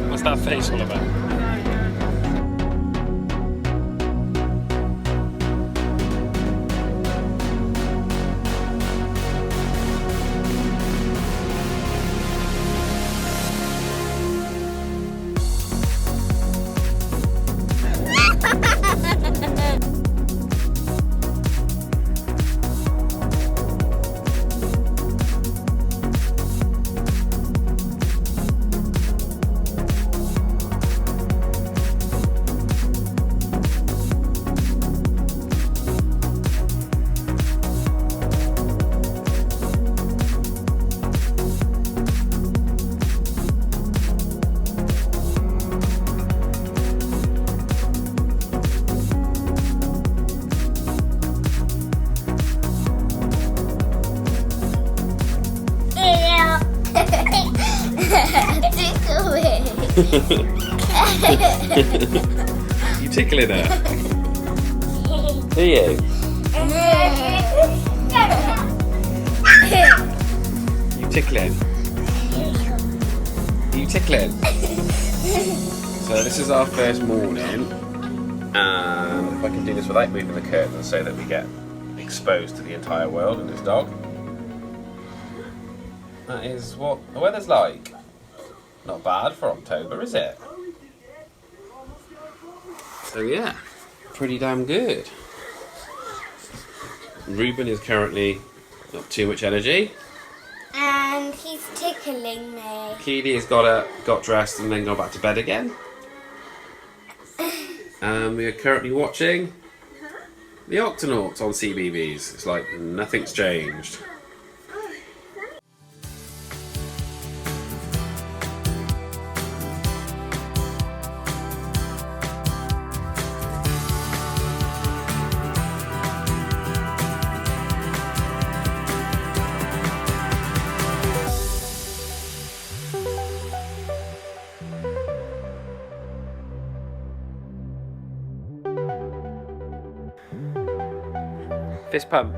What's that face all about? You tickling her? Do you? You tickling? You tickling? So this is our first morning, and if I can do this without moving the curtain so that we get exposed to the entire world and this dog. That is what the weather's like. Not bad for October, is it? So yeah, pretty damn good. Ruben is currently not too much energy. And he's tickling me. Keely has got dressed and then gone back to bed again. We are currently watching the Octonauts on CBeebies. It's like nothing's changed. Fist pump.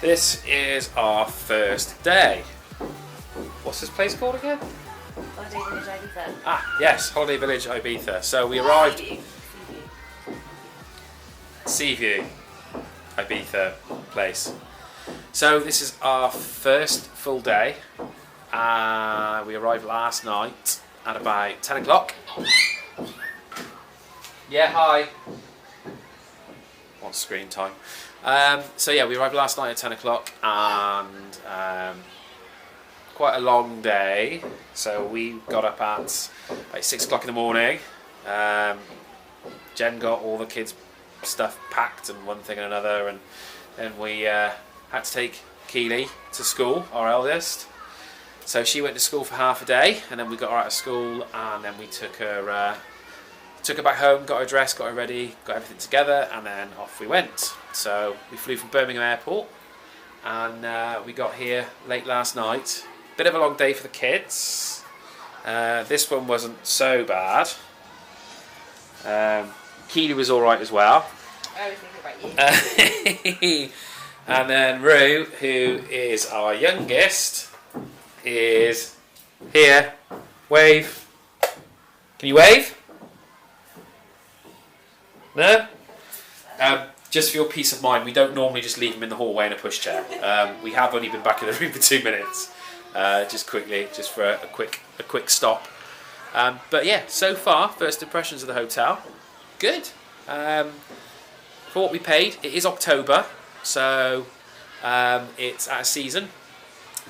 This is our first day. What's this place called again? Holiday Village Ibiza. Ah, yes, Holiday Village Ibiza. So we arrived Seaview, Ibiza place. So this is our first full day. We arrived last night at about 10 o'clock. Yeah, hi. Want screen time. So yeah, we arrived last night at 10 o'clock and quite a long day. So we got up at like 6 o'clock in the morning. Jen got all the kids' stuff packed and one thing and another, and then we had to take Keely to school, our eldest. So she went to school for half a day, and then we got her out of school, and then we took her back home, got her dressed, got her ready, got everything together, and then off we went. So we flew from Birmingham Airport, and we got here late last night. Bit of a long day for the kids. This one wasn't so bad. Keely was all right as well. I was thinking about you. And then Rue, who is our youngest, is here. Wave. Can you wave? No? Just for your peace of mind, we don't normally just leave him in the hallway in a pushchair. We have only been back in the room for 2 minutes. Just quickly, just for a quick stop. But yeah, so far, first impressions of the hotel, good. For what we paid, it is October, so it's out of season.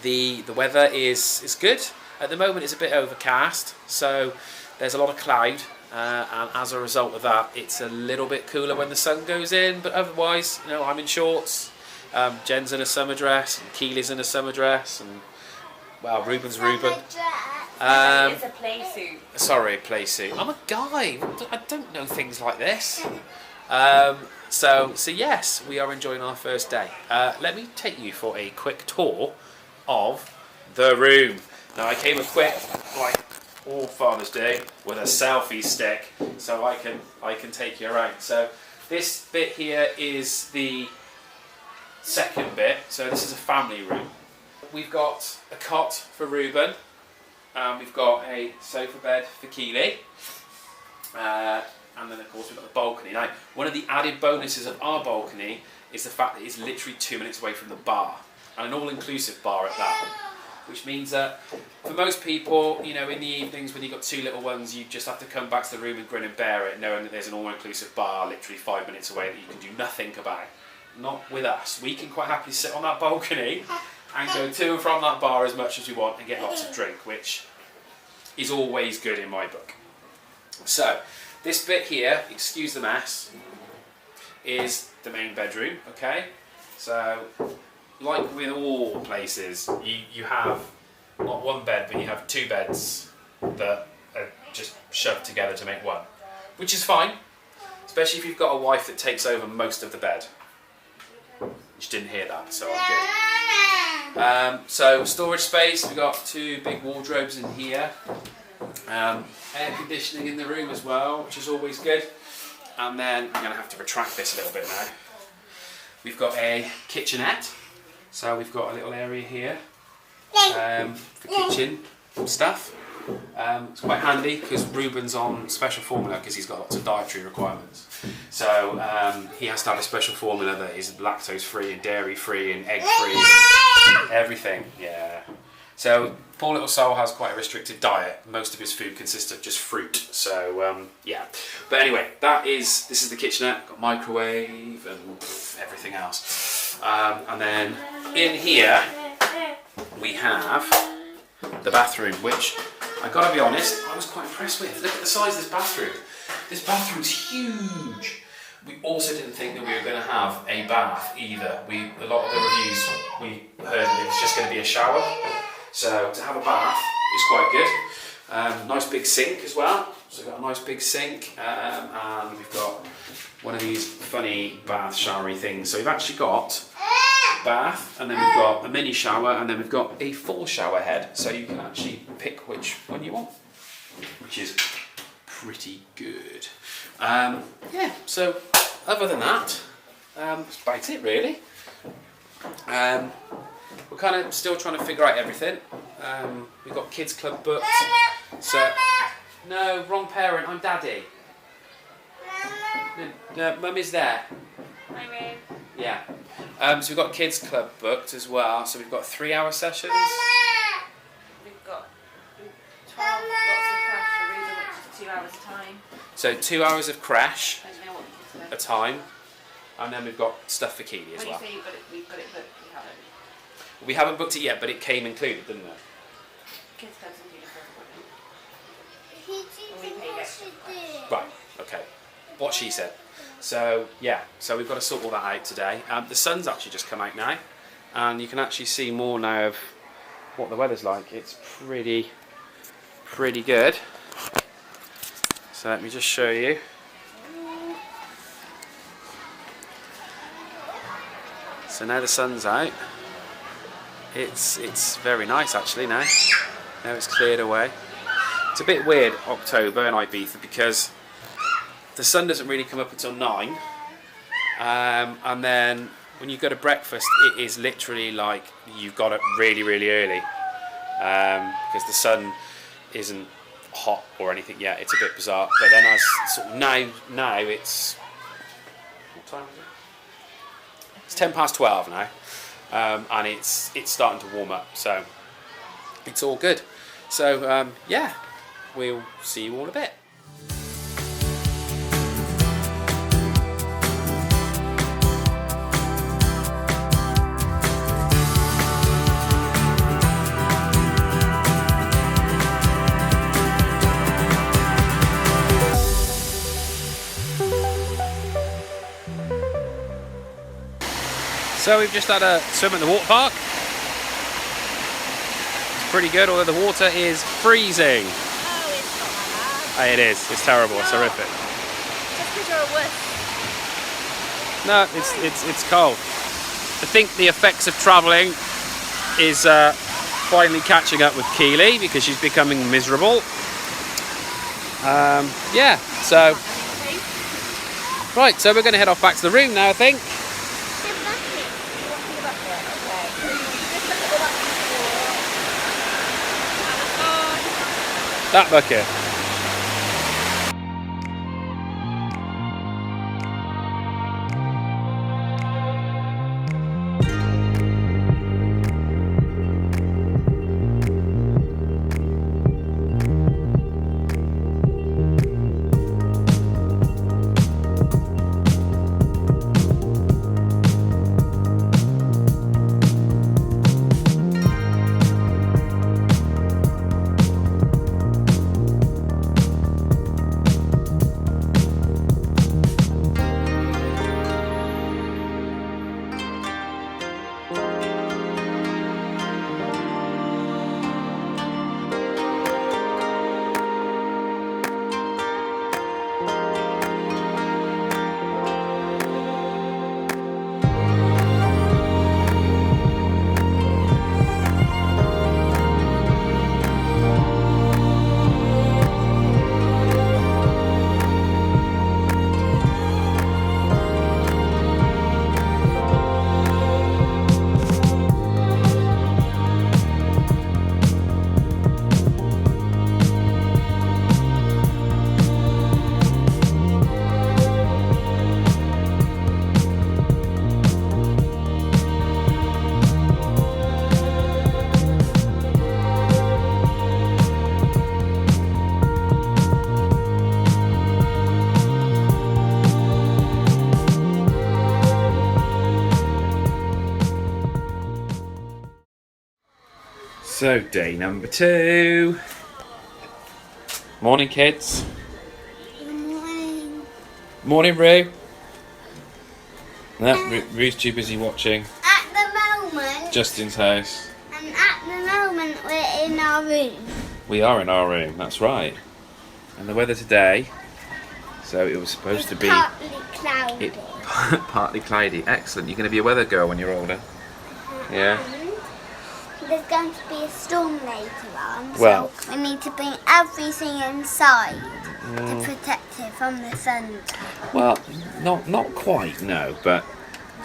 The weather is good. At the moment, it's a bit overcast, so there's a lot of cloud, and as a result of that, it's a little bit cooler when the sun goes in. But otherwise, you know, I'm in shorts. Jen's in a summer dress, and Keely's in a summer dress, and well, Ruben's Ruben. It's a play suit. Sorry, play suit. I'm a guy. I don't know things like this. So yes, we are enjoying our first day. Let me take you for a quick tour of the room. Now I came equipped, like all Father's Day, with a selfie stick, so I can take you around. So this bit here is the second bit. So this is a family room. We've got a cot for Ruben. We've got a sofa bed for Keely. And then of course we've got the balcony. Now, one of the added bonuses of our balcony is the fact that it's literally 2 minutes away from the bar, and an all-inclusive bar at that. Which means that for most people, you know, in the evenings when you've got 2 little ones, you just have to come back to the room and grin and bear it, knowing that there's an all-inclusive bar literally 5 minutes away that you can do nothing about. Not with us. We can quite happily sit on that balcony and go to and from that bar as much as we want and get lots of drink, which is always good in my book. So, this bit here, excuse the mess, is the main bedroom, okay? So, like with all places, you have not one bed, but you have 2 beds that are just shoved together to make one, which is fine, especially if you've got a wife that takes over most of the bed. You didn't hear that, so I'm good. So storage space, we've got 2 big wardrobes in here. Air conditioning in the room as well, which is always good. And then I'm going to have to retract this a little bit now. We've got a kitchenette. So we've got a little area here for kitchen stuff. It's quite handy because Ruben's on special formula because he's got lots of dietary requirements. So he has to have a special formula that is lactose free and dairy free and egg free and everything. Yeah. So poor little soul has quite a restricted diet. Most of his food consists of just fruit. So yeah. But anyway, this is the kitchenette. Got microwave and everything else. And then in here we have the bathroom, which I gotta be honest, I was quite impressed with. Look at the size of this bathroom. This bathroom's huge. We also didn't think that we were going to have a bath either. A lot of the reviews we heard that it was just going to be a shower. So to have a bath is quite good. Nice big sink as well. So we've got a nice big sink, and we've got one of these funny bath showery things. So we've actually got a bath, and then we've got a mini shower, and then we've got a full shower head. So you can actually pick which one you want, which is pretty good. Yeah, so other than that, that's about it really. We're kind of still trying to figure out everything. We've got kids club booked. So, no, wrong parent, I'm daddy. No, mum is there. My room. Yeah. So we've got kids club booked as well. So we've got 3-hour sessions. We've got 12 lots of crash for reading, which is 2 hours a time. So 2 hours of crash I don't know what the kids a time. And then we've got stuff for Keely as well. When you say we've got it booked, we haven't. We haven't booked it yet, but it came included, didn't it? Kids clubs included for everybody. We paid extra. Right, okay. What she said. So, yeah, so we've got to sort all that out today. The sun's actually just come out now, and you can actually see more now of what the weather's like. It's pretty good. So let me just show you. So now the sun's out. It's very nice actually now. Now it's cleared away. It's a bit weird October in Ibiza because the sun doesn't really come up until 9, and then when you go to breakfast it is literally like you've got up really early because the sun isn't hot or anything yet. It's a bit bizarre, but then as sort of now it's what time is it? It's 12:10 now. And it's starting to warm up, so it's all good. So yeah, we'll see you all in a bit. So we've just had a swim at the water park. It's pretty good, although the water is freezing. Oh, it's not like that. It is. It's terrible. It's horrific. Just because you're a wuss. No, it's cold. I think the effects of travelling is finally catching up with Keely because she's becoming miserable. Yeah, so right, so we're going to head off back to the room now, I think. That bucket. So day number 2. Morning, kids. Good morning. Morning, Rue. No, Rue's too busy watching At the moment, Justin's house. and at the moment we're in our room. We are in our room, that's right. And the weather today, so it was supposed to be Partly cloudy. partly cloudy. Excellent. You're going to be a weather girl when you're older. Yeah. And there's going to be a storm later on, Well- so we need to bring everything inside to protect it from the sun. Well, not quite, no. But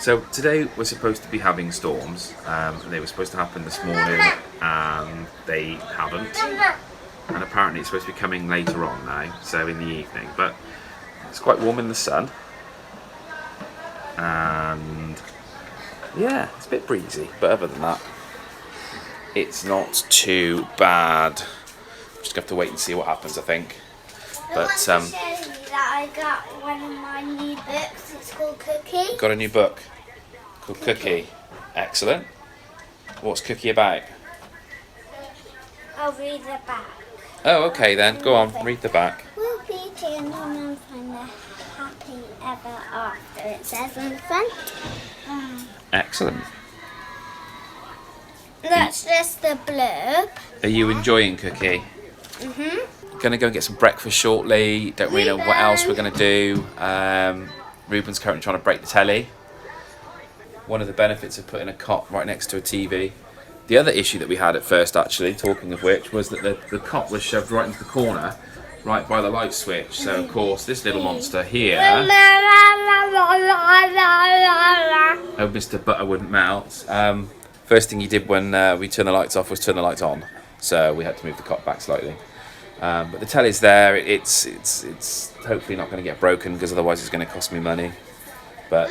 so today we're supposed to be having storms. And they were supposed to happen this morning, and they haven't. And apparently it's supposed to be coming later on now, so in the evening. But it's quite warm in the sun, and yeah, it's a bit breezy. But other than that, it's not too bad. Just have to wait and see what happens, I think. I want to show you that I got one of my new books. It's called Cookie. Got a new book called Cookie. Excellent. What's Cookie about? I'll read the back. Oh, okay then. Go on, read the back. We'll be tuned on and find the happy ever after, it says on the front. Excellent. That's just the blurb. Are you enjoying Cookie? Gonna go and get some breakfast shortly. Don't really know what else we're gonna do. Ruben's currently trying to break the telly. One of the benefits of putting a cot right next to a TV. The other issue that we had at first, actually, talking of which, was that the cot was shoved right into the corner, right by the light switch. So of course this little monster here, oh Mr. Butter wouldn't melt. First thing he did when we turned the lights off was turn the lights on. So we had to move the cot back slightly. But the telly's there. It's hopefully not going to get broken, because otherwise it's going to cost me money. But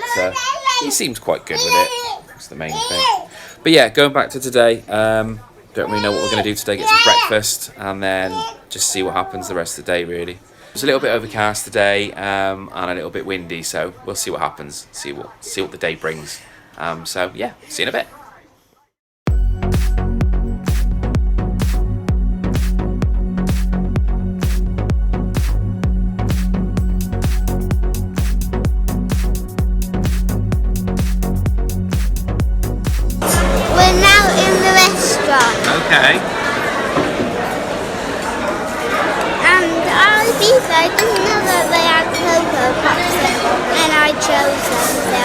he seems quite good with it. That's the main thing. But yeah, going back to today. Don't really know what we're going to do today. Get some breakfast and then just see what happens the rest of the day. Really, it's a little bit overcast today and a little bit windy. So we'll see what happens. See what the day brings. So yeah, see you in a bit. Okay. And Ibiza, I didn't know that they had Cocoa Pops in, and I chose them. They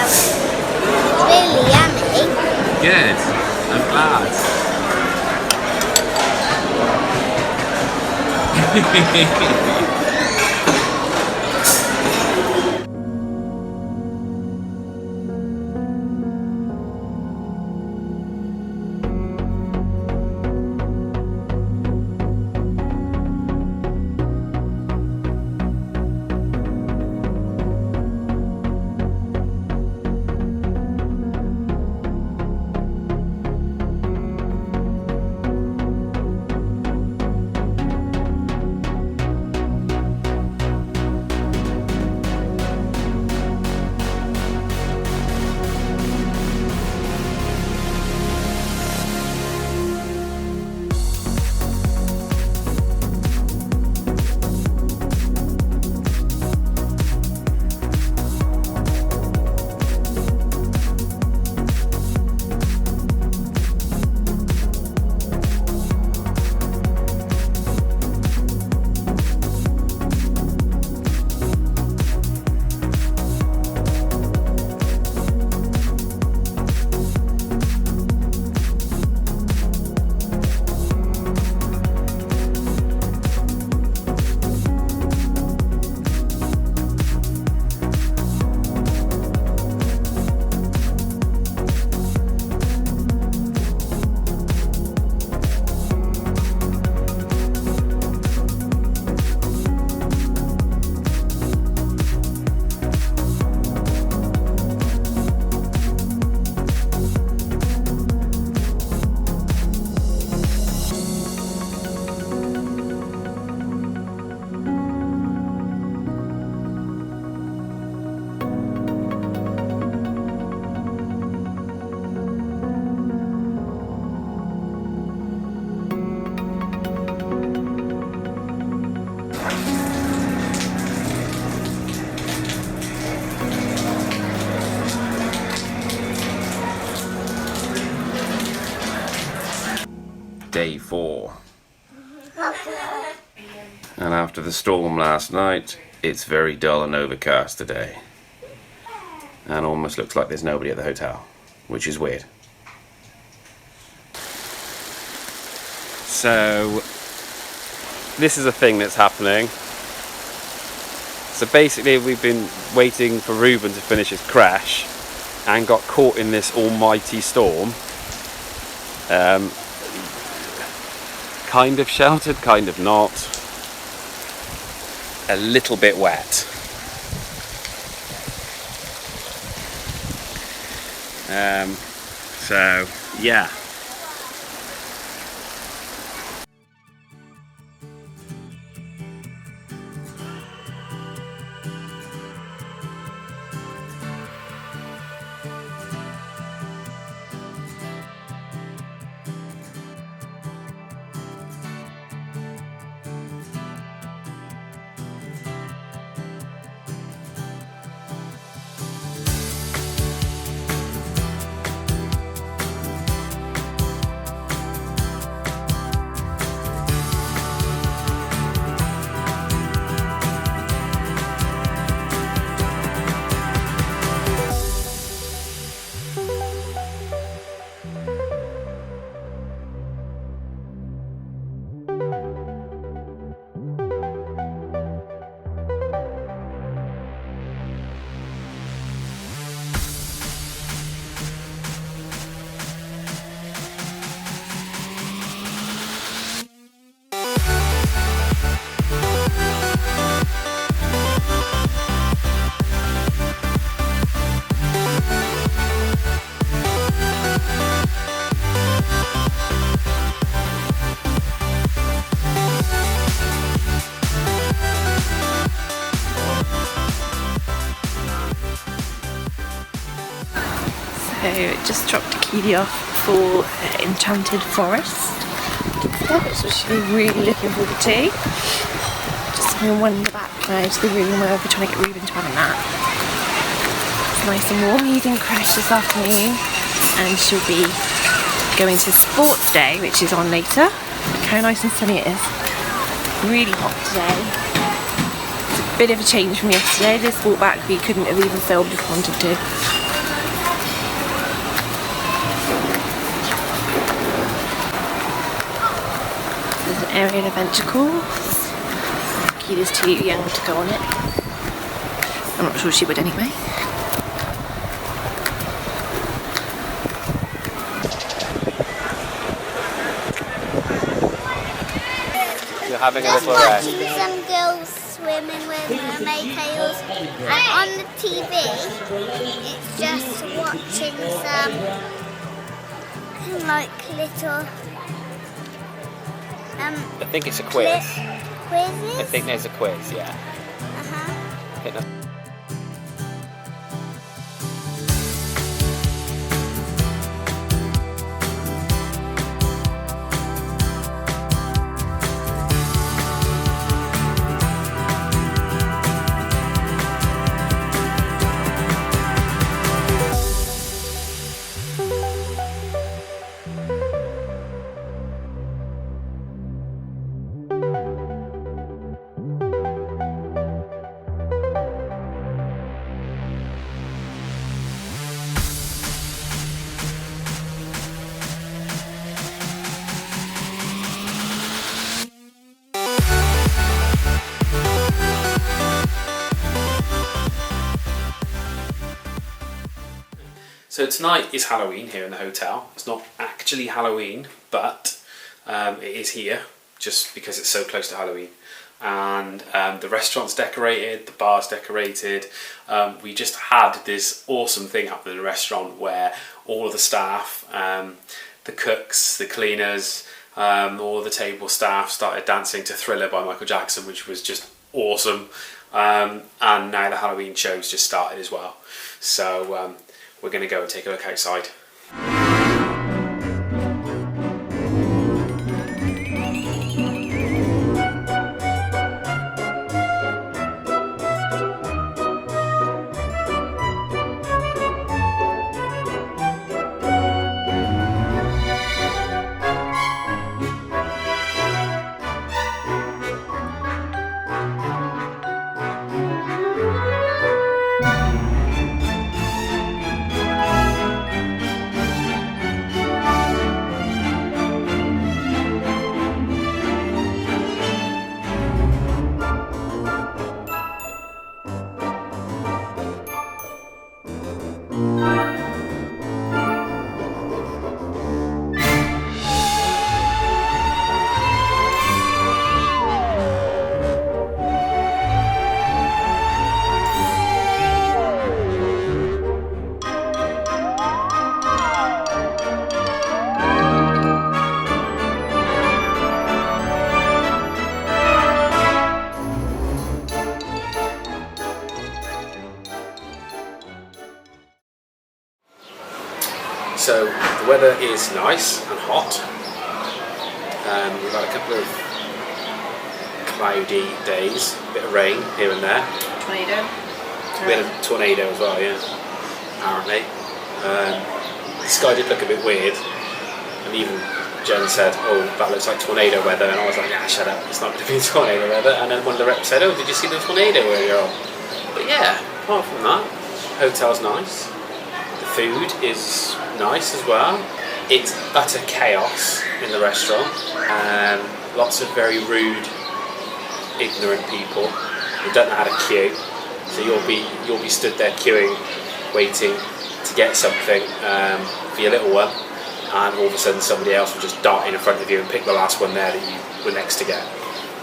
Day 4. And after the storm last night, it's very dull and overcast today. And almost looks like there's nobody at the hotel, which is weird. So, this is a thing that's happening. So basically we've been waiting for Ruben to finish his crash and got caught in this almighty storm. Kind of sheltered, kind of not. A little bit wet. So, yeah. So just dropped a key off for Enchanted Forest. That's what she's really looking forward to. Just having one in the back now to the room where we're trying to get Ruben to have a nap. It's nice and warm. He's in crash this afternoon and she'll be going to sports day, which is on later. Look how nice and sunny it is. Really hot today. It's a bit of a change from yesterday. This walk back we couldn't have even filmed if we wanted to. There's an aerial adventure course. Keela's too young to go on it. I'm not sure she would anyway. You're having a little rest. Some girls swimming with mermaid tails, and on the TV it's just watching some like little I think it's a quiz. quizzes. I think there's a quiz, yeah. Uh-huh. I think that's... So tonight is Halloween here in the hotel. It's not actually Halloween, but it is here just because it's so close to Halloween. And the restaurant's decorated, the bar's decorated. We just had this awesome thing happen in the restaurant where all of the staff, the cooks, the cleaners, all the table staff started dancing to Thriller by Michael Jackson, which was just awesome. And now the Halloween show's just started as well. So we're going to go and take a look outside. So the weather is nice and hot. We've had a couple of cloudy days, a bit of rain here and there. Tornado. We had a tornado as well, yeah, apparently. The sky did look a bit weird, and even Jen said, "Oh, that looks like tornado weather," and I was like, "Yeah, shut up, it's not going to be tornado weather." And then one of the reps said, "Oh, did you see the tornado earlier on?" But yeah, apart from that, hotel's nice. The food is nice as well. It's utter chaos in the restaurant. Lots of very rude, ignorant people who don't know how to queue. So you'll be stood there queuing, waiting to get something for your little one, and all of a sudden somebody else will just dart in front of you and pick the last one there that you were next to get.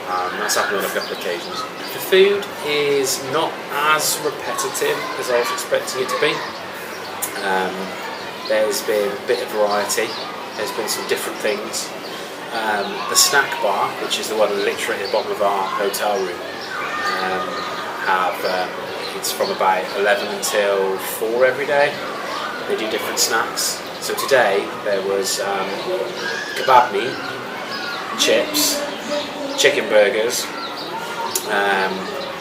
That's happened on a couple of occasions. The food is not as repetitive as I was expecting it to be. There's been a bit of variety. There's been some different things. The snack bar, which is the one literally at the bottom of our hotel room, it's from about 11 until 4 every day. They do different snacks. So today there was kebab meat, chips, chicken burgers.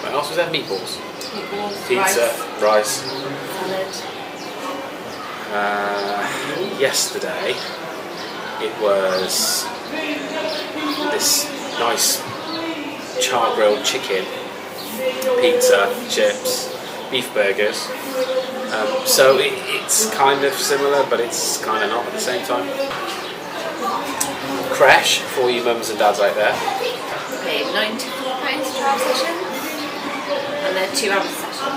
What else was there? Meatballs, pizza, rice. Salad. Yesterday it was this nice char grilled chicken, pizza, chips, beef burgers. So it's kind of similar, but it's kind of not at the same time. Crash for you mums and dads out there. Okay, £94 1.5 sessions, and they're 2 hours a session.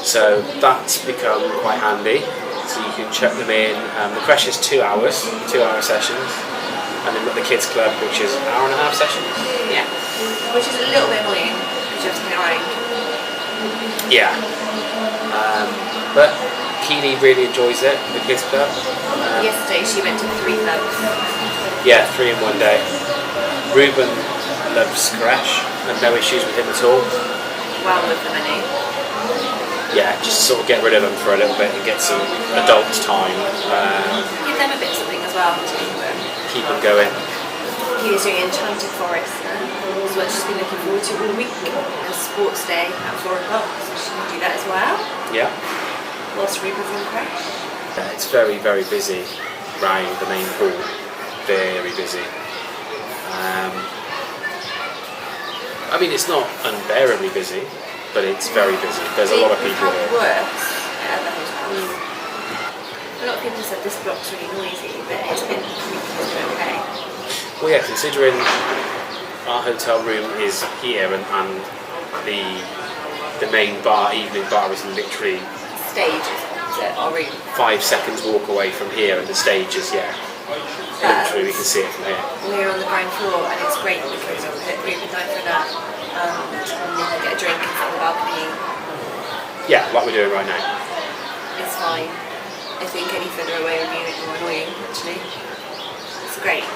So that's become quite handy. So you can chuck them in. The crash is 2 hours, 2-hour sessions, and then we've got the kids club, which is 1.5 sessions. Yeah, which is a little bit annoying because you have to clean around. Yeah, but Keely really enjoys it, the kids club. Yesterday she went to 3 clubs. Yeah, 3 in one day. Ruben loves crash and no issues with him at all. Well with the money. Yeah, just sort of get rid of them for a little bit and get some adult time. Give them a bit of something as well to keep them going. He was doing Enchanted Forest, so what she's been looking forward to all week. A sports day at 4 o'clock, so she can do that as well. Yeah. Whilst Ruben's in crash. It's very, very busy round the main pool. Very busy. I mean, it's not unbearably busy, but it's very busy. There's a lot of people here. Worse at the hotels. A lot of people said this block's really noisy, but it's been okay. Well, yeah, considering our hotel room is here and the main bar, evening bar, is literally Stage is it? Our room. 5 seconds walk away from here, and the stage is literally we can see it from here. We're on the ground floor, and it's great because I'll put Ruben down for that, and then get a drink and sit on the balcony. Yeah, like we're doing right now. It's fine. I think any further away would be a bit more annoying, actually. It's great.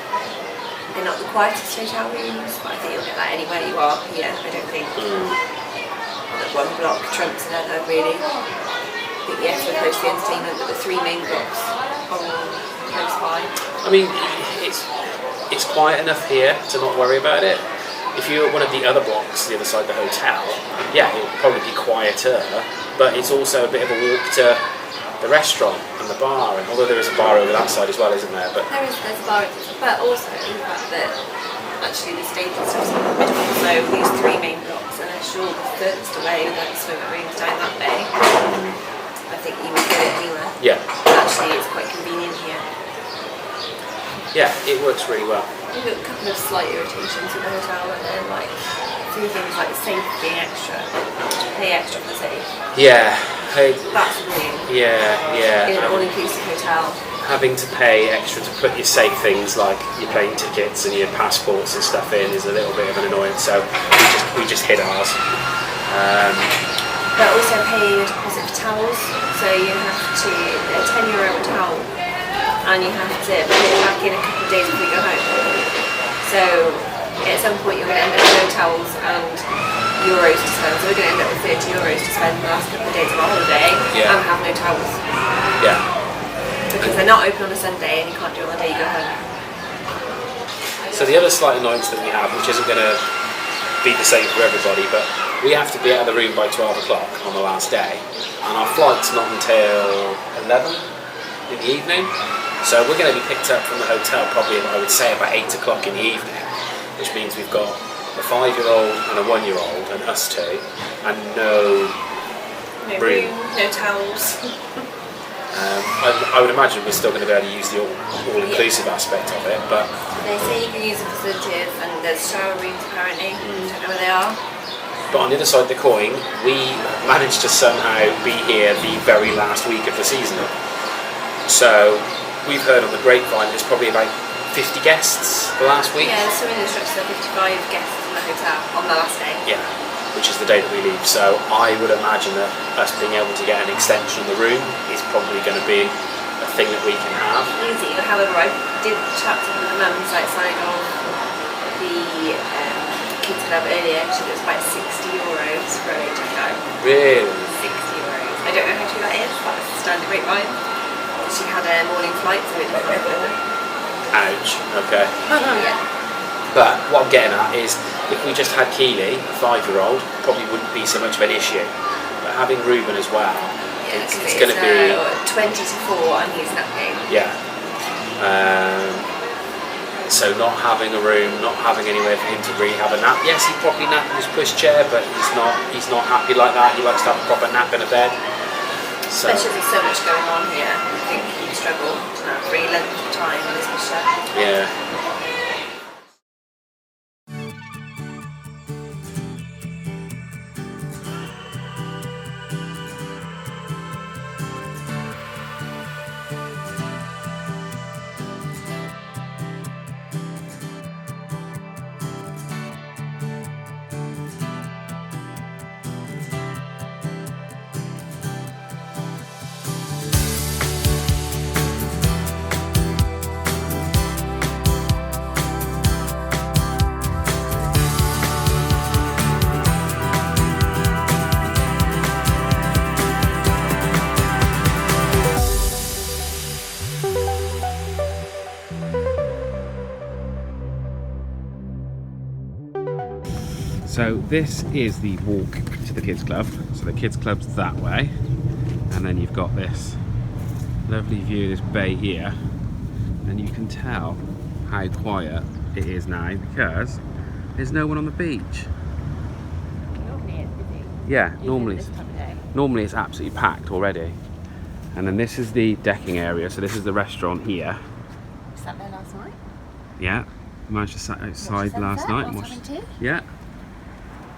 They're not the quietest hotel rooms, but I think you'll get that anywhere you are here. I don't think that one block trumps another, really. I think yes, we're close to the entertainment, but the 3 main blocks are all close by. I mean, it's quiet enough here to not worry about it. If you're at one of the other blocks, the other side of the hotel, yeah, it'll probably be quieter, but it's also a bit of a walk to the restaurant and the bar, and although there is a bar over that side as well, isn't there? But there's a bar, but also the fact that actually the stage and stuff's in the middle, so these 3 main blocks, and I'm sure the furthest away that swimming rooms down that bay, I think you would get it anywhere. yeah, Actually, it's quite convenient here. yeah, it works really well. We've got a couple of slight irritations with the hotel, and then like 3 things like the safe being extra, pay extra for the safe. Yeah, That's annoying. yeah. In an all-inclusive hotel. Having to pay extra to put your safe things like your plane tickets and your passports and stuff in is a little bit of an annoyance. So we just hid ours. But also paying a deposit for towels, so you have to a €10 a towel, and you have to put it back in a couple of days before you go home. So at some point you're going to end up with no towels and euros to spend. So we're going to end up with €30 to spend the last couple of days of our holiday and have no towels. Yeah. Because they're not open on a Sunday and you can't do it on the day you go home. So the other slight annoyance that we have, which isn't going to be the same for everybody, but we have to be out of the room by 12 o'clock on the last day, and our flight's not until 11 in the evening. So we're going to be picked up from the hotel probably, I would say, about 8 o'clock in the evening, which means we've got a 5-year-old and a 1-year-old and us 2, and no room, no towels. I would imagine we're still going to be able to use the all-inclusive aspect of it, but they say you can use the facilities, and there's shower rooms apparently. I don't know where they are. But on the other side of the coin, we managed to somehow be here the very last week of the season. So we've heard on the grapevine there's probably about 50 guests the last week. Yeah, so in the instructions there are 55 guests in the hotel on the last day. Yeah, which is the day that we leave. So I would imagine that us being able to get an extension of the room is probably going to be a thing that we can have. Easy. However, I did chat to the mum's outside of the kids club earlier. She was about €60 for a checkout. Really? €60. I don't know how true that is. That's the standard grapevine. She had a morning flight, so it went over her. Ouch. Okay. Yeah. But what I'm getting at is, if we just had Keely, a 5-year-old, probably wouldn't be so much of an issue. But having Ruben as well, it's going to be 20 to 4, and he's napping. Yeah. So not having a room, not having anywhere for him to really have a nap. Yes, he probably nap in his pushchair, but he's not happy like that. He likes to have a proper nap in a bed. So. Especially with so much going on here, I think he'd struggle to nap for any length of time in his pushchair. Yeah. So this is the walk to the kids club. So the kids club's that way, and then you've got this lovely view of this bay here, and you can tell how quiet it is now because there's no one on the beach. Normally it's busy. Yeah, Even normally this time of day. normally it's absolutely packed already. And then this is the decking area, so this is the restaurant here. We sat there last night. Yeah, managed to sit outside last night and watch tea. yeah,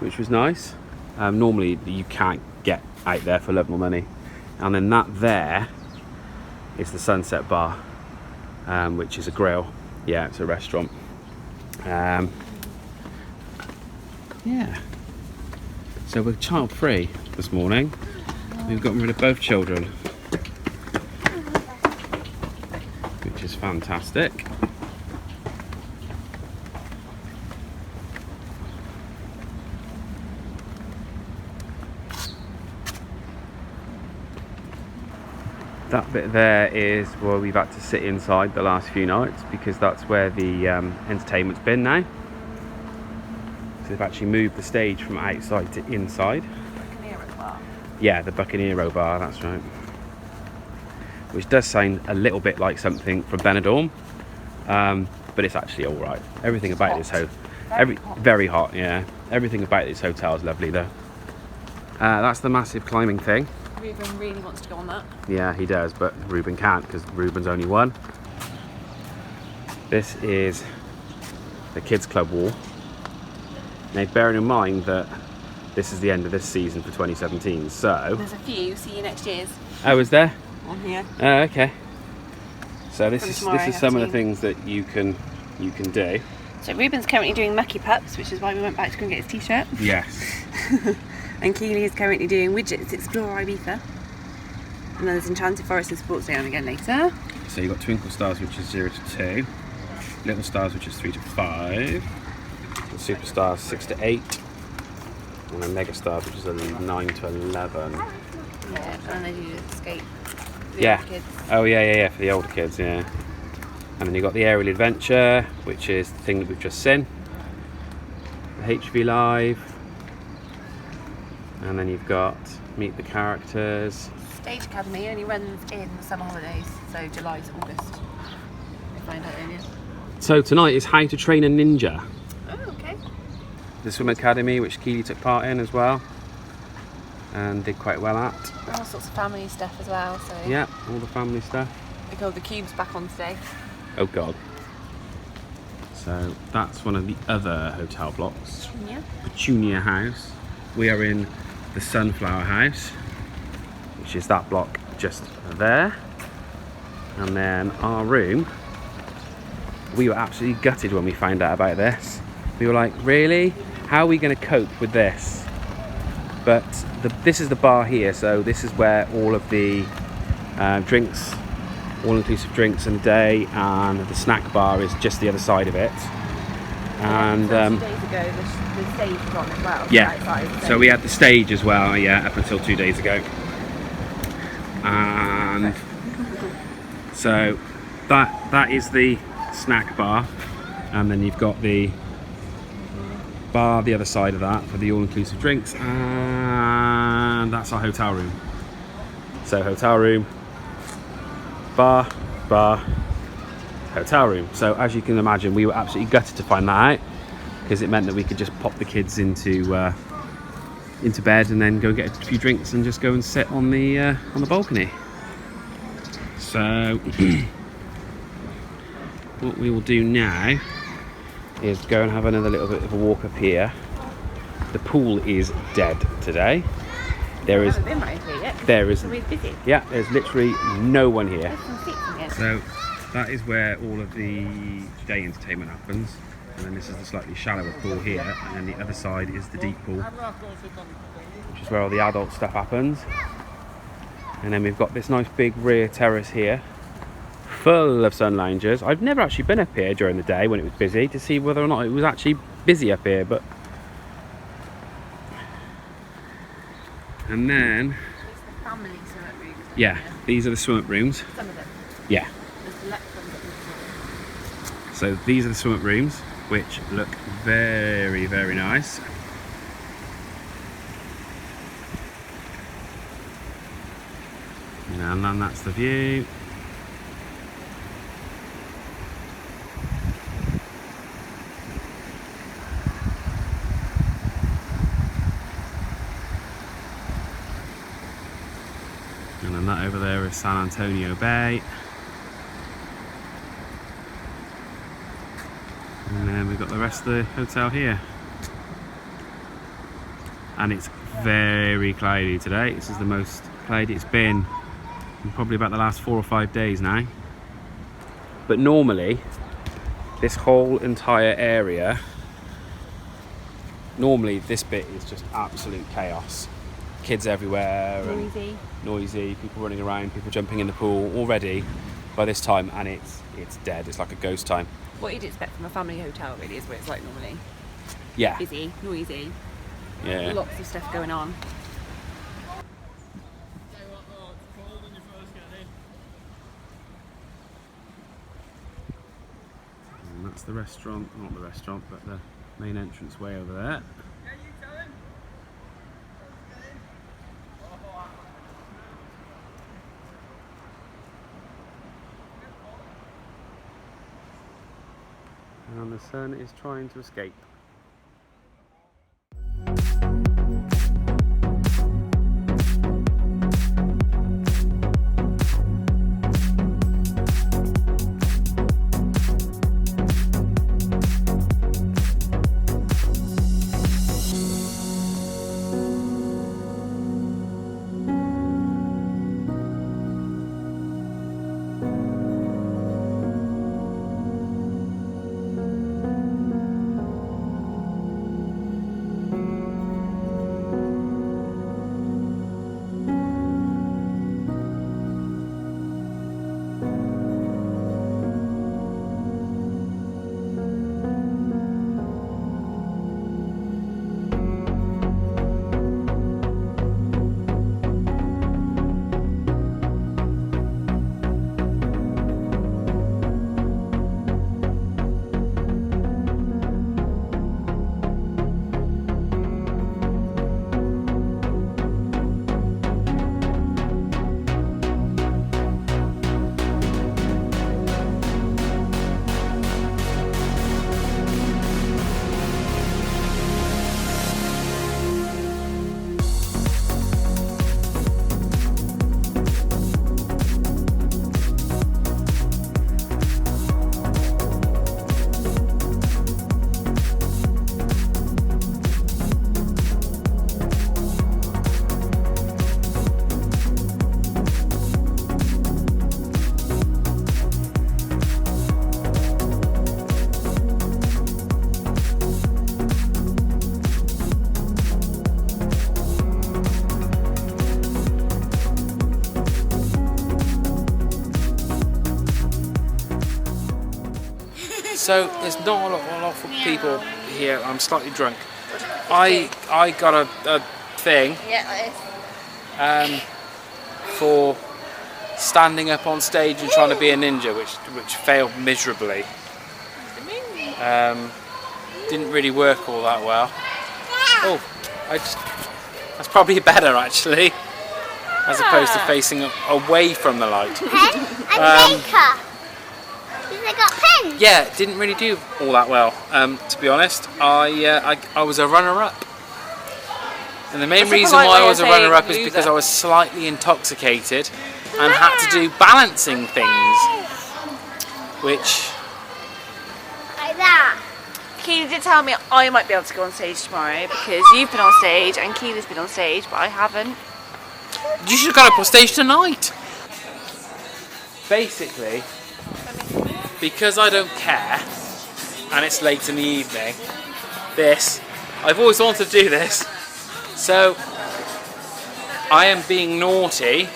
which was nice. Normally you can't get out there for love nor money. And then that there is the Sunset Bar, which is a grill. Yeah, it's a restaurant. Yeah. So we're child free this morning. We've gotten rid of both children, which is fantastic. That bit there is where we've had to sit inside the last few nights because that's where the entertainment's been now. So they've actually moved the stage from outside to inside. Buccaneero bar. Yeah, the Buccaneero bar, that's right. Which does sound a little bit like something from Benidorm, but it's actually all right. Everything about this very hot, yeah. Everything about this hotel is lovely though. That's the massive climbing thing. Ruben really wants to go on that. Yeah, he does, but Ruben can't because Ruben's only one. This is the kids club wall. Now, bearing in mind that this is the end of this season for 2017, so There's a few. See you next year's oh, is there? on here. Oh, okay. So this From is tomorrow some of the afternoon. things that you can do. So Ruben's currently doing Mucky Pups, which is why we went back to go and get his t-shirt. Yes. And Keely is currently doing Widgets Explore Ibiza. And then there's Enchanted Forest and Sports Day on again later. So you've got Twinkle Stars, which is 0 to 2, Little Stars, which is 3 to 5, and Super Stars 6 to 8, and then Mega Stars, which is 9 to 11. Yeah, and they do skate. for the Yeah. older kids. Oh yeah, for the older kids, yeah. And then you've got the Aerial Adventure, which is the thing that we've just seen. The HV Live. And then you've got Meet the Characters. Stage Academy only runs in the summer holidays, so July to August. We find out earlier. So tonight is How to Train a Ninja. Oh, okay. The Swim Academy, which Keely took part in as well. And did quite well at. All sorts of family stuff as well, so Yeah, all the family stuff. we got the cubes back on today. Oh God. So that's one of the other hotel blocks. Yeah. Petunia House. We are in the Sunflower House, which is that block just there. And then our room, we were absolutely gutted when we found out about this. We were like, really? How are we going to cope with this? But this is the bar here, so this is where all of the drinks, all-inclusive drinks in the day, and the snack bar is just the other side of it. And 2 days ago, the stage was on as well. yeah, outside, so we had the stage as well, yeah, up until 2 days ago. And so that is the snack bar, and then you've got the bar the other side of that for the all-inclusive drinks, and that's our hotel room. So hotel room, bar, hotel room. So as you can imagine, we were absolutely gutted to find that out, because it meant that we could just pop the kids into bed and then go get a few drinks and just go and sit on the balcony. So what we will do now is go and have another little bit of a walk up here. The pool is dead today. There is haven't been right here yet. there is It's always busy. yeah, there's literally no one here. There's some seats in here. So that is where all of the day entertainment happens, and then this is the slightly shallower pool here, and then the other side is the deep pool, which is where all the adult stuff happens. And then we've got this nice big rear terrace here, full of sun loungers. I've never actually been up here during the day when it was busy to see whether or not it was actually busy up here, but and then It's the family swim rooms. yeah, these are the swim up rooms. Some of them. Yeah. There's deluxe ones at the So these are the swim up rooms, which look very, very nice. And then that's the view. And then that over there is San Antonio Bay. And then we've got the rest of the hotel here. And it's very cloudy today. This is the most cloudy it's been in probably about the last 4 or 5 days now. But normally, this whole entire area, normally this bit is just absolute chaos. Kids everywhere. Noisy, people running around, people jumping in the pool already by this time, and it's dead. It's like a ghost time. What you'd expect from a family hotel, really, is what it's like normally. Yeah. Busy, noisy. Yeah. Lots of stuff going on. And that's the restaurant, not the restaurant, but the main entrance way over there. And the sun is trying to escape. So there's not a lot of people here. I'm slightly drunk. I got a thing for standing up on stage and trying to be a ninja, which failed miserably. Didn't really work all that well. Oh, that's probably better actually, as opposed to facing away from the light. They got pens. Yeah, it didn't really do all that well, to be honest. I was a runner-up. And the main reason why I was a runner-up is because I was slightly intoxicated and had to do balancing things. Which... Like that. Keely did tell me I might be able to go on stage tomorrow because you've been on stage and Keely's been on stage, but I haven't. You should have got up on stage tonight. Basically, because I don't care and it's late in the evening, I've always wanted to do this, so I am being naughty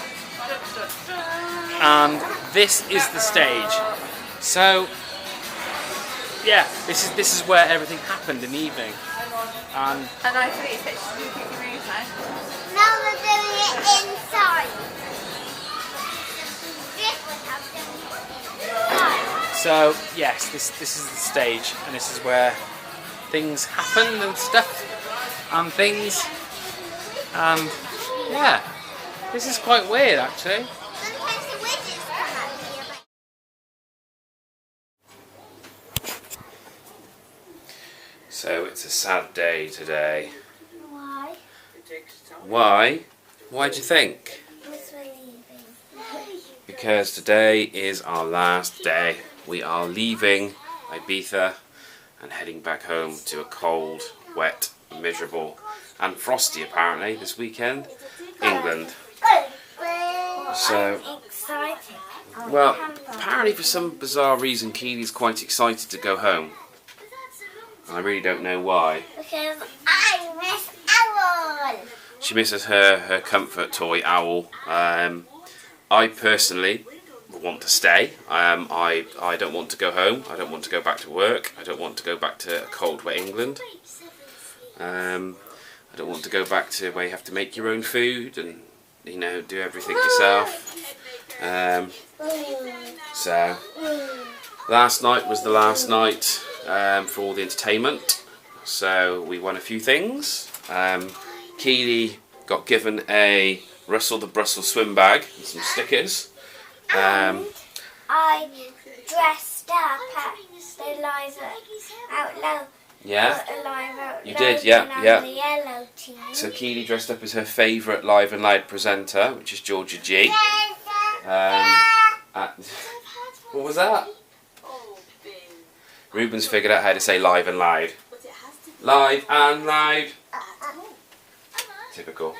and this is the stage. So yeah, this is where everything happened in the evening. And I think it's such a good move now they're doing it inside. This would have done it inside. so yes, this is the stage, and this is where things happen and stuff and things, and yeah, This is quite weird, actually. Sometimes the wizards come up here. So it's a sad day today. Why? Why? Why do you think? Because we're leaving. Because today is our last day. We are leaving Ibiza and heading back home to a cold, wet, miserable and frosty apparently this weekend, England. So, I'm excited. well, apparently for some bizarre reason Keely's quite excited to go home. I really don't know why. Because I miss Owl. She misses her comfort toy, Owl. I personally want to stay. I don't want to go home. I don't want to go back to work. I don't want to go back to cold, wet England. I don't want to go back to where you have to make your own food and, you know, do everything yourself. So, last night was the last night for all the entertainment. So we won a few things. Keely got given a Russell the Brussels swim bag and some stickers. I dressed up at the Live Out Loud. Yeah, Live Out you Loud did, yeah, and I'm yeah. the yellow team. So Keely dressed up as her favourite Live and Loud presenter, which is Georgia G. What was that? Ruben's figured out how to say live and loud. Live and loud. Typical.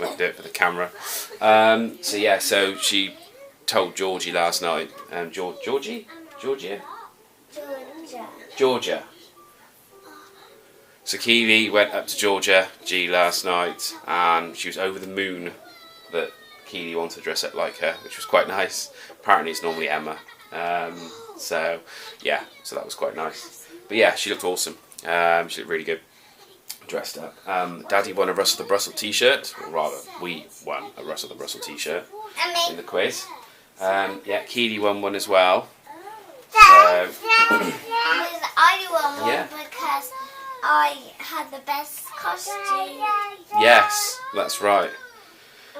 Won't do it for the camera. So yeah, so she told Georgie last night. Georgia. So Keely went up to Georgia G last night, and she was over the moon that Keely wanted to dress up like her, which was quite nice. Apparently it's normally Emma. So yeah, so that was quite nice. But yeah, she looked awesome. She looked really good dressed up. Daddy won a Russell the Brussels t-shirt, or rather, we won a Russell the Brussels t-shirt in the quiz. Yeah, Keely won one as well. So, I won one Yeah. because I had the best costume. yes, that's right.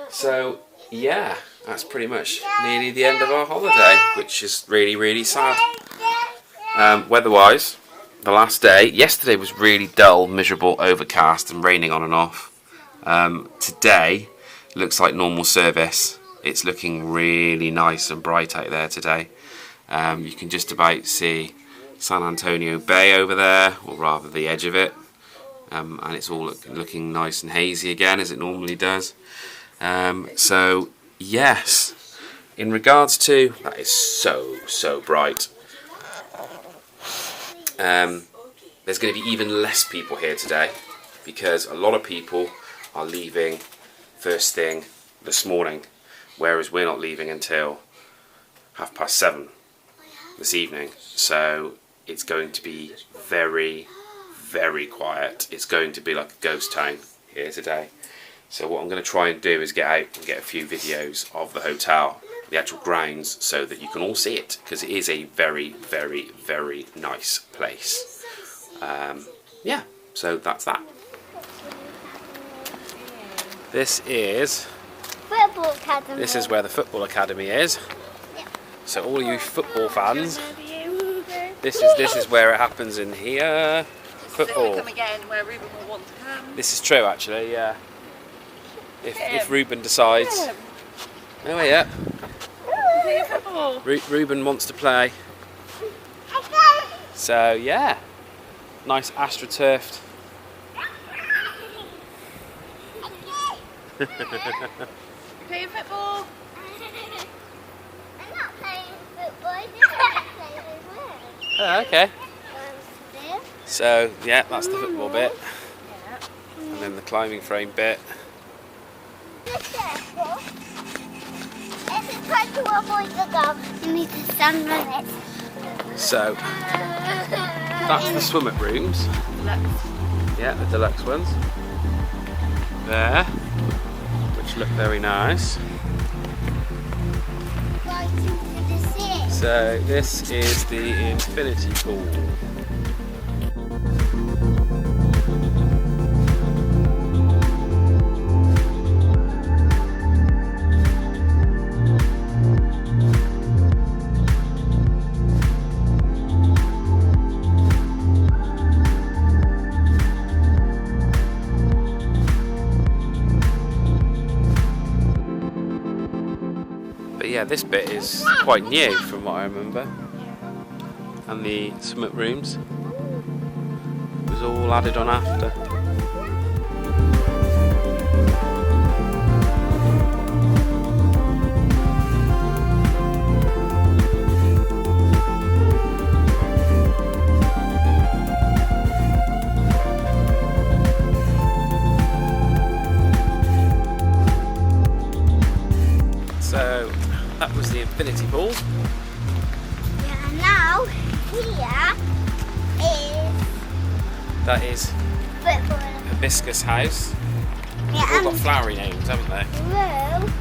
So yeah, that's pretty much nearly the end of our holiday, which is really, really sad. Weather-wise, the last day, yesterday was really dull, miserable, overcast and raining on and off. Today looks like normal service. It's looking really nice and bright out there today. You can just about see San Antonio Bay over there, or rather the edge of it, and it's all looking nice and hazy again as it normally does. So yes, in regards to that is so bright. There's going to be even less people here today because a lot of people are leaving first thing this morning, whereas we're not leaving until 7:30 this evening. So it's going to be very, very quiet. It's going to be like a ghost town here today. So what I'm going to try and do is get out and get a few videos of the hotel, the actual grounds, so that you can all see it, because it is a very, very, very nice place. Yeah, so that's that. This is Football Academy. This is where the football academy is. So all you football fans, this is where it happens in here. Football. Come again where Ruben will want to come. This is true, actually. Yeah. If Ruben decides. Oh yeah. Play football. Ruben wants to play. So yeah, nice astroturfed. Playing football. I'm not playing football. I'm playing as well. Oh, okay. There. So yeah, that's the football bit, and then the climbing frame bit. It's a place to avoid the goal. You need to stand on it. So that's the swim up rooms. Yeah, the deluxe ones. There, which look very nice. Right into the sea. So this is the infinity pool. But yeah, this bit is quite new from what I remember. And the summit rooms was all added on after. So that was the infinity pool. Yeah, and now here is... That is football. Hibiscus House. Yeah, They've all got flowery names, haven't they? room.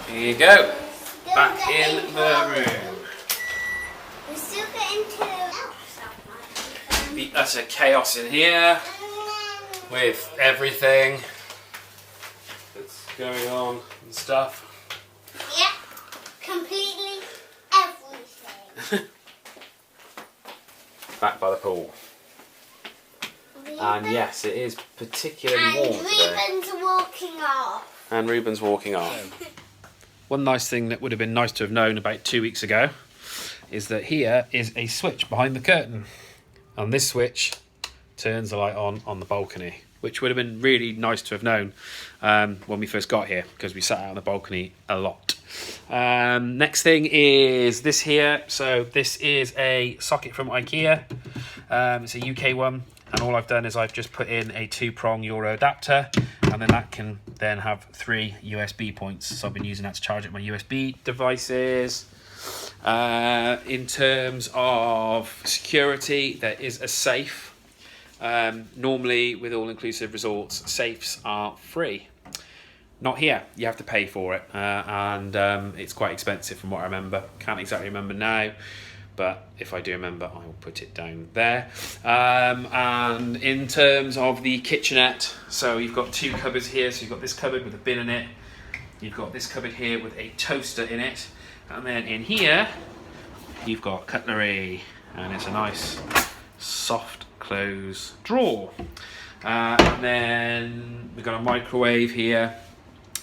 Here you go. Back in the room. We're still getting to... The utter chaos in here with everything that's going on and stuff. Yeah, completely everything. Back by the pool. And yes, it is particularly warm today. Ruben's walking off. And Ruben's walking off. One nice thing that would have been nice to have known about 2 weeks ago is that here is a switch behind the curtain. And this switch turns the light on the balcony, which would have been really nice to have known when we first got here, because we sat out on the balcony a lot. Next thing is this here. So this is a socket from IKEA. It's a UK one. And all I've done is I've just put in a 2-prong Euro adapter, and then that can then have 3 USB points. So I've been using that to charge up my USB devices. In terms of security, there is a safe. Normally with all-inclusive resorts, safes are free. Not here, you have to pay for it, and it's quite expensive from what I remember. Can't exactly remember now, but if I do remember, I will put it down there. And in terms of the kitchenette, so you've got 2 cupboards here. So you've got this cupboard with a bin in it. You've got this cupboard here with a toaster in it. And then in here, you've got cutlery. And it's a nice, soft close drawer. And then we've got a microwave here.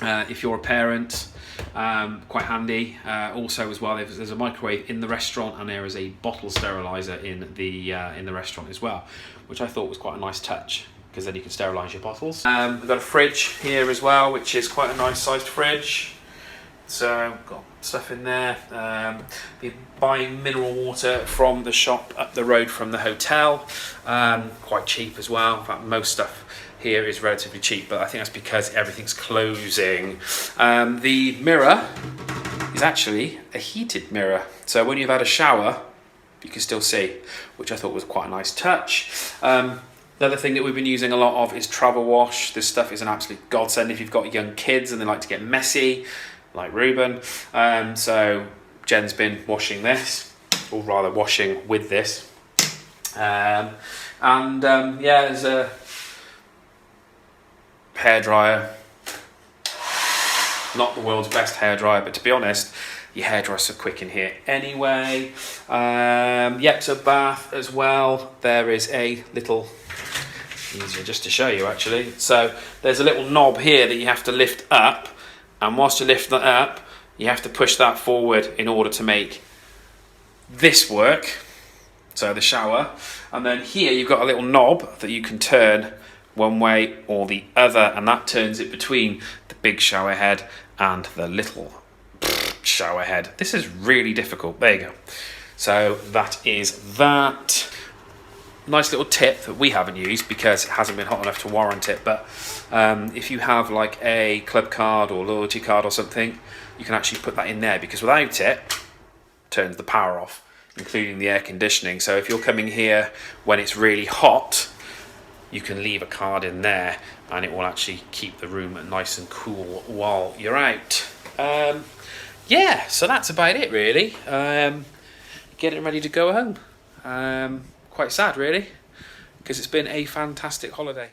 If you're a parent, quite handy. Also as well, there's a microwave in the restaurant, and there is a bottle sterilizer in the restaurant as well, which I thought was quite a nice touch, because then you can sterilise your bottles. We've got a fridge here as well, which is quite a nice sized fridge. So got stuff in there. We're buying mineral water from the shop up the road from the hotel, quite cheap as well. In fact, most stuff here is relatively cheap, but I think that's because everything's closing. The mirror is actually a heated mirror, so when you've had a shower you can still see, which I thought was quite a nice touch. The other thing that we've been using a lot of is travel wash. This stuff is an absolute godsend if you've got young kids and they like to get messy, like Ruben. So Jen's been washing this, or rather washing with this. Yeah, there's a hairdryer. Not the world's best hairdryer, but to be honest, your hairdryer's so quick in here anyway. Yep, so bath as well. There is a little, easier just to show you actually. So there's a little knob here that you have to lift up, and whilst you lift that up, you have to push that forward in order to make this work. So the shower, and then here you've got a little knob that you can turn one way or the other, and that turns it between the big shower head and the little shower head. This is really difficult. There you go. So that is that. Nice little tip that we haven't used because it hasn't been hot enough to warrant it, but if you have like a club card or loyalty card or something, you can actually put that in there, because without it turns the power off, including the air conditioning. So if you're coming here when it's really hot, you can leave a card in there and it will actually keep the room nice and cool while you're out. Yeah, so that's about it really. Getting ready to go home. Quite sad really, because it's been a fantastic holiday.